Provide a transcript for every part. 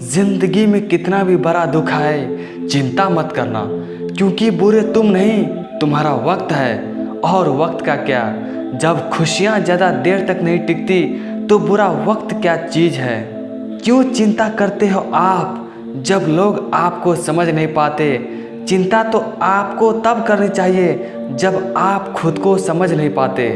जिंदगी में कितना भी बड़ा दुख आए चिंता मत करना, क्योंकि बुरे तुम नहीं तुम्हारा वक्त है। और वक्त का क्या, जब खुशियाँ ज़्यादा देर तक नहीं टिकती तो बुरा वक्त क्या चीज़ है। क्यों चिंता करते हो आप जब लोग आपको समझ नहीं पाते। चिंता तो आपको तब करनी चाहिए जब आप खुद को समझ नहीं पाते।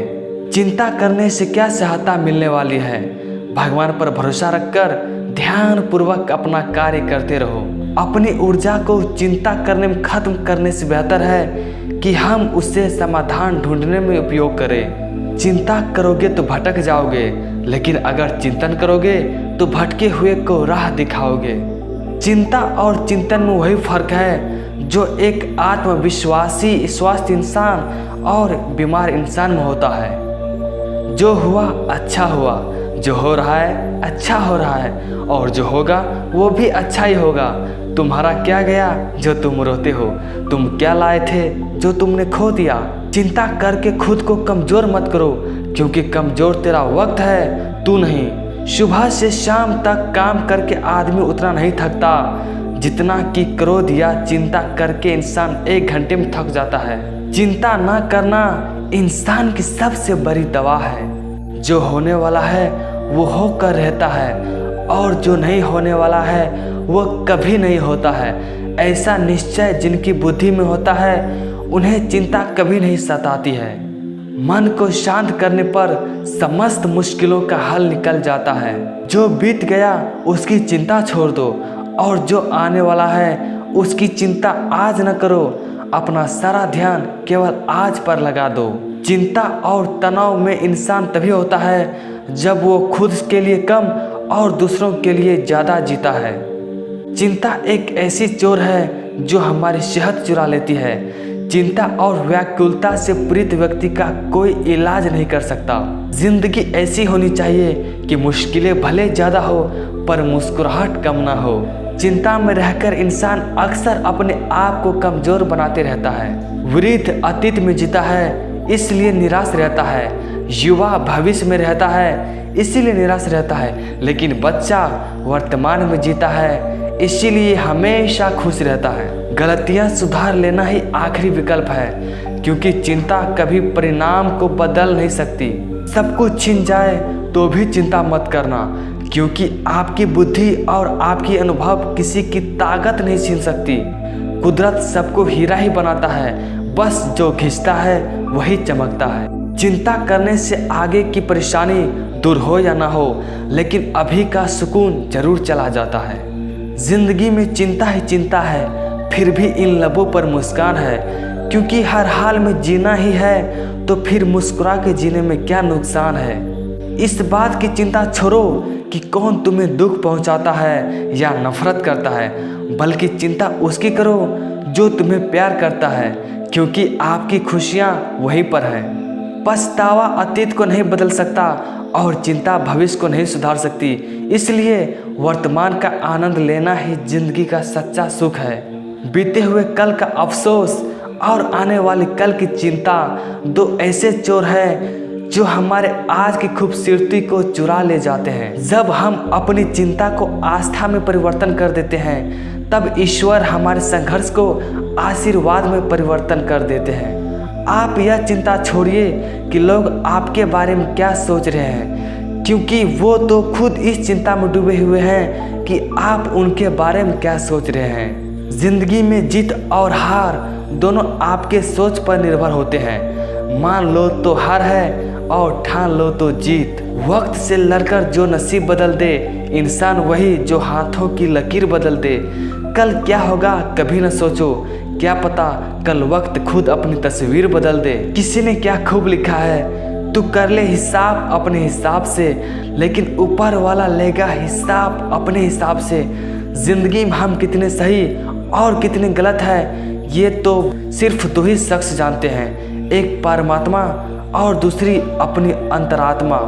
चिंता करने से क्या सहायता मिलने वाली है। भगवान पर भरोसा रखकर ध्यान पूर्वक अपना कार्य करते रहो। अपनी ऊर्जा को चिंता करने में खत्म करने से बेहतर है कि हम उससे समाधान ढूंढने में उपयोग करें। चिंता करोगे तो भटक जाओगे, लेकिन अगर चिंतन करोगे तो भटके हुए को राह दिखाओगे। चिंता और चिंतन में वही फर्क है जो एक आत्मविश्वासी स्वस्थ इंसान और बीमार इंसान में होता है। जो हुआ अच्छा हुआ, जो हो रहा है अच्छा हो रहा है, और जो होगा वो भी अच्छा ही होगा। तुम्हारा क्या गया जो तुम रोते हो, तुम क्या लाए थे जो तुमने खो दिया। चिंता करके खुद को कमज़ोर मत करो, क्योंकि कमज़ोर तेरा वक्त है, तू नहीं। सुबह से शाम तक काम करके आदमी उतना नहीं थकता जितना कि क्रोध या चिंता करके इंसान 1 घंटे में थक जाता है। चिंता ना करना इंसान की सबसे बड़ी दवा है। जो होने वाला है वो होकर रहता है, और जो नहीं होने वाला है वो कभी नहीं होता है। ऐसा निश्चय जिनकी बुद्धि में होता है उन्हें चिंता कभी नहीं सताती है। मन को शांत करने पर समस्त मुश्किलों का हल निकल जाता है। जो बीत गया उसकी चिंता छोड़ दो, और जो आने वाला है उसकी चिंता आज न करो। अपना सारा ध्यान केवल आज पर लगा दो। चिंता और तनाव में इंसान तभी होता है जब वो खुद के लिए कम और दूसरों के लिए ज़्यादा जीता है। चिंता एक ऐसी चोर है जो हमारी सेहत चुरा लेती है। चिंता और व्याकुलता से पीड़ित व्यक्ति का कोई इलाज नहीं कर सकता। जिंदगी ऐसी होनी चाहिए कि मुश्किलें भले ज़्यादा हो पर मुस्कुराहट कम ना हो। चिंता में रहकर इंसान अक्सर अपने आप को कमज़ोर बनाते रहता है। वृद्ध अतीत में जीता है इसलिए निराश रहता है, युवा भविष्य में रहता है इसीलिए निराश रहता है, लेकिन बच्चा वर्तमान में जीता है इसीलिए हमेशा खुश रहता है। गलतियां सुधार लेना ही आखिरी विकल्प है, क्योंकि चिंता कभी परिणाम को बदल नहीं सकती। सब कुछ छिन जाए तो भी चिंता मत करना, क्योंकि आपकी बुद्धि और आपकी अनुभव किसी की ताकत नहीं छीन सकती। कुदरत सबको हीरा ही बनाता है, बस जो घिसता है वही चमकता है। चिंता करने से आगे की परेशानी दूर हो या ना हो, लेकिन अभी का सुकून जरूर चला जाता है। जिंदगी में चिंता ही चिंता है, फिर भी इन लबों पर मुस्कान है, क्योंकि हर हाल में जीना ही है तो फिर मुस्कुरा के जीने में क्या नुकसान है। इस बात की चिंता छोड़ो कि कौन तुम्हें दुख पहुंचाता है या नफरत करता है, बल्कि चिंता उसकी करो जो तुम्हें प्यार करता है, क्योंकि आपकी खुशियां वहीं पर है। पछतावा अतीत को नहीं बदल सकता और चिंता भविष्य को नहीं सुधार सकती, इसलिए वर्तमान का आनंद लेना ही जिंदगी का सच्चा सुख है। बीते हुए कल का अफसोस और आने वाली कल की चिंता दो ऐसे चोर हैं जो हमारे आज की खूबसूरती को चुरा ले जाते हैं। जब हम अपनी चिंता को आस्था में परिवर्तन कर देते हैं तब ईश्वर हमारे संघर्ष को आशीर्वाद में परिवर्तन कर देते हैं। आप यह चिंता छोड़िए कि लोग आपके बारे में क्या सोच रहे हैं, क्योंकि वो तो खुद इस चिंता में डूबे हुए हैं कि आप उनके बारे में क्या सोच रहे हैं। जिंदगी में जीत और हार दोनों आपके सोच पर निर्भर होते हैं। मान लो तो हार है और ठान लो तो जीत। वक्त से लड़कर जो नसीब बदल दे इंसान वही जो हाथों की लकीर बदल दे। कल क्या होगा कभी न सोचो, क्या पता कल वक्त खुद अपनी तस्वीर बदल दे। किसी ने क्या खूब लिखा है, तू कर ले हिसाब अपने हिसाब से, लेकिन ऊपर वाला लेगा हिसाब अपने हिसाब से। जिंदगी में हम कितने सही और कितने गलत है ये तो सिर्फ 2 ही शख्स जानते हैं, एक परमात्मा और दूसरी अपनी अंतरात्मा।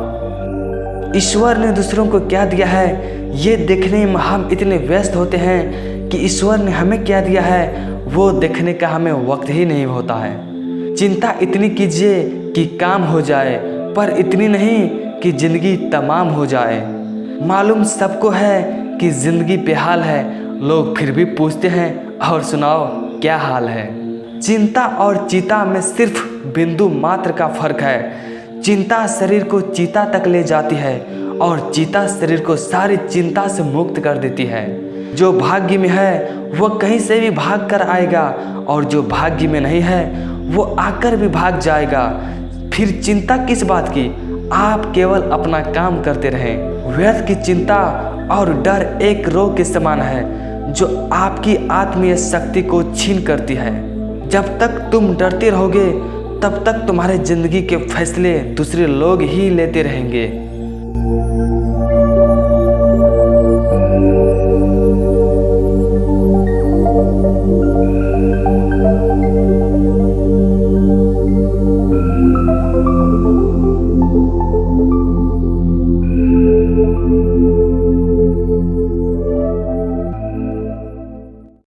ईश्वर ने दूसरों को क्या दिया है ये देखने में हम इतने व्यस्त होते हैं कि ईश्वर ने हमें क्या दिया है वो देखने का हमें वक्त ही नहीं होता है। चिंता इतनी कीजिए कि काम हो जाए, पर इतनी नहीं कि जिंदगी तमाम हो जाए। मालूम सबको है कि जिंदगी बेहाल है, लोग फिर भी पूछते हैं और सुनाओ क्या हाल है। चिंता और चीता में सिर्फ बिंदु मात्र का फर्क है। चिंता शरीर को चीता तक ले जाती है और चीता शरीर को सारी चिंता से मुक्त कर देती है। जो भाग्य में है वह कहीं से भी भाग कर आएगा और जो भाग्य में नहीं है वो आकर भी भाग जाएगा। फिर चिंता किस बात की? आप केवल अपना काम करते रहें। व्यर्थ की चिंता और डर एक रोग के समान है जो आपकी आत्मीय शक्ति को छीन करती है। जब तक तुम डरते रहोगे तब तक तुम्हारे जिंदगी के फैसले दूसरे लोग ही लेते रहेंगे।